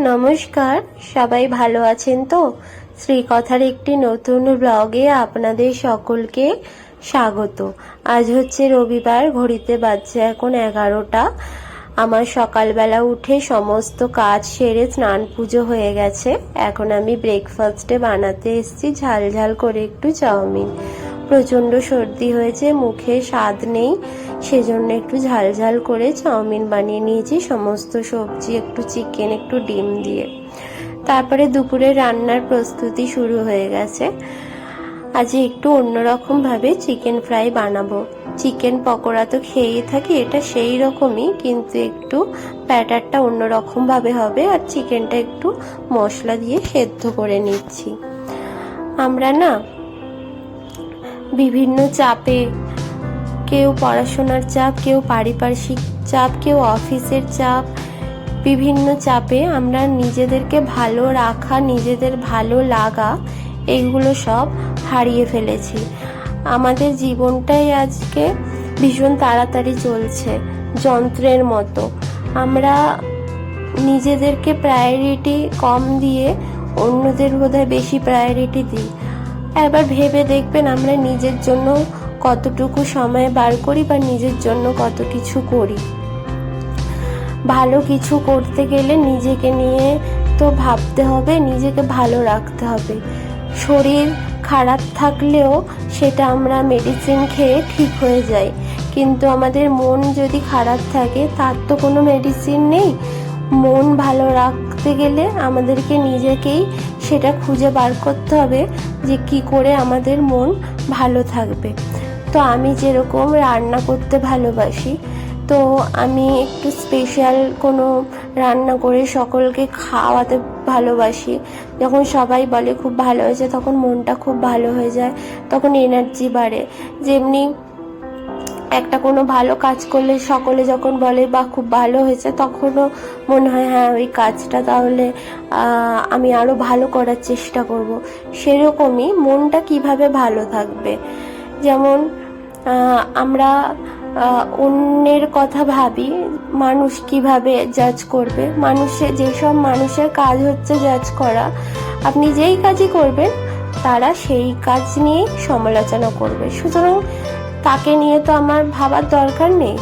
নমস্কার, সবাই ভালো আছেন তো? শ্রীকথার একটি নতুন ব্লগে আপনাদের সকলকে স্বাগত। আজ হচ্ছে রবিবার, ঘড়িতে বাজছে এখন 11টা। আমার সকালবেলা উঠে সমস্ত কাজ সেরে স্নান পুজো হয়ে গেছে। এখন আমি ব্রেকফাস্টে বানাতে এসেছি ঝাল ঝাল করে একটু চাউমিন। প্রচণ্ড সর্দি হয়েছে, মুখে স্বাদ নেই, সেজন্য একটু ঝাল ঝাল করে চাউমিন বানিয়ে নিয়েছি, সমস্ত সবজি, একটু চিকেন, একটু ডিম দিয়ে। তারপরে দুপুরে রান্নার প্রস্তুতি শুরু হয়ে গেছে। আজ একটু অন্যরকম ভাবে চিকেন ফ্রাই বানাবো। চিকেন পকোড়া তো খেয়েই থাকি, এটা সেই রকমই, কিন্তু একটু ব্যাটারটা অন্যরকম ভাবে হবে। আর চিকেনটা একটু মশলা দিয়ে সেদ্ধ করে নিচ্ছি। আমরা না বিভিন্ন চাপে, কেউ পড়াশোনার চাপ, কেউ পারিপার্শ্বিক চাপ, কেউ অফিসের চাপ, বিভিন্ন চাপে আমরা নিজেদেরকে ভালো রাখা, নিজেদের ভালো লাগা, এইগুলো সব হারিয়ে ফেলেছি। আমাদের জীবনটাই আজকে ভীষণ তাড়াতাড়ি চলছে, যন্ত্রের মতো। আমরা নিজেদেরকে প্রায়োরিটি কম দিয়ে অন্যদের বোধহয় বেশি প্রায়োরিটি দিই। একবার ভেবে দেখবেন আমরা নিজের জন্য কতটুকু সময় বার করি বা নিজের জন্য কত কিছু করি। ভালো কিছু করতে গেলে নিজেকে নিয়ে তো ভাবতে হবে, নিজেকে ভালো রাখতে হবে। শরীর খারাপ থাকলেও সেটা আমরা মেডিসিন খেয়ে ঠিক হয়ে যায়, কিন্তু আমাদের মন যদি খারাপ থাকে তার তো কোনো মেডিসিন নেই। মন ভালো রাখতে গেলে আমাদেরকে নিজেকেই সেটা খুঁজে বার করতে হবে যে কি করে আমাদের মন ভালো থাকবে। তো আমি যেরকম রান্না করতে ভালোবাসি, তো আমি একটু স্পেশাল কোনো রান্না করে সকলকে খাওয়াতে ভালোবাসি। যখন সবাই বলে খুব ভালো হয়েছে, তখন মনটা খুব ভালো হয়ে যায়, তখন এনার্জি বাড়ে। যেমনি একটা কোনো ভালো কাজ করলে সকলে যখন বলে বা খুব ভালো হয়েছে, তখনও মনে হয় হ্যাঁ ওই কাজটা তাহলে আমি আরও ভালো করার চেষ্টা করব। সেরকমই মনটা কিভাবে ভালো থাকবে। যেমন আমরা অন্যের কথা ভাবি, মানুষ কিভাবে জাজ করবে। যেসব মানুষের কাজ হচ্ছে জাজ করা, আপনি যেই কাজই করবেন তারা সেই কাজ নিয়েই সমালোচনা করবে। সুতরাং তাকে নিয়ে তো আমার ভাবার দরকার নেই,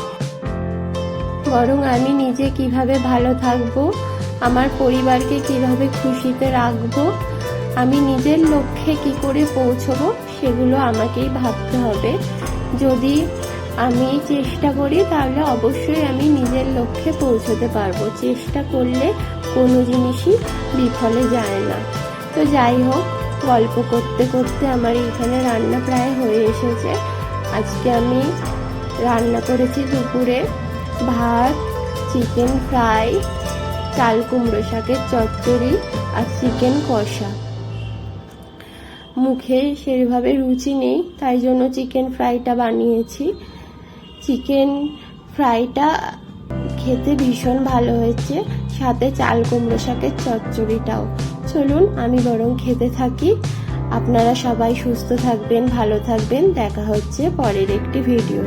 বরং আমি নিজে কিভাবে ভালো থাকবো, আমার পরিবারকে কিভাবে খুশিতে রাখবো, আমি নিজের লক্ষ্যে কি করে পৌঁছবো, সেগুলো আমাকেই ভাবতে হবে। যদি আমি চেষ্টা করি তাহলে অবশ্যই আমি নিজের লক্ষ্যে পৌঁছতে পারবো। চেষ্টা করলে কোনো জিনিসই বিফলে যায় না। তো যাই হোক, গল্প করতে করতে আমার এখানে রান্না প্রায় হয়ে এসেছে। আজকে আমি রান্না করেছি দুপুরে ভাত, চিকেন ফ্রাই, চাল কুমড়ো শাকের চচ্চড়ি আর চিকেন কষা। মুখে সেভাবে রুচি নেই, তাই জন্য চিকেন ফ্রাইটা বানিয়েছি। চিকেন ফ্রাইটা খেতে ভীষণ ভালো হয়েছে, সাথে চাল কুমড়ো শাকের চচ্চড়িটাও। চলুন আমি বরং খেতে থাকি। আপনারা সবাই সুস্থ থাকবেন, ভালো থাকবেন। দেখা হচ্ছে পরের একটি ভিডিও।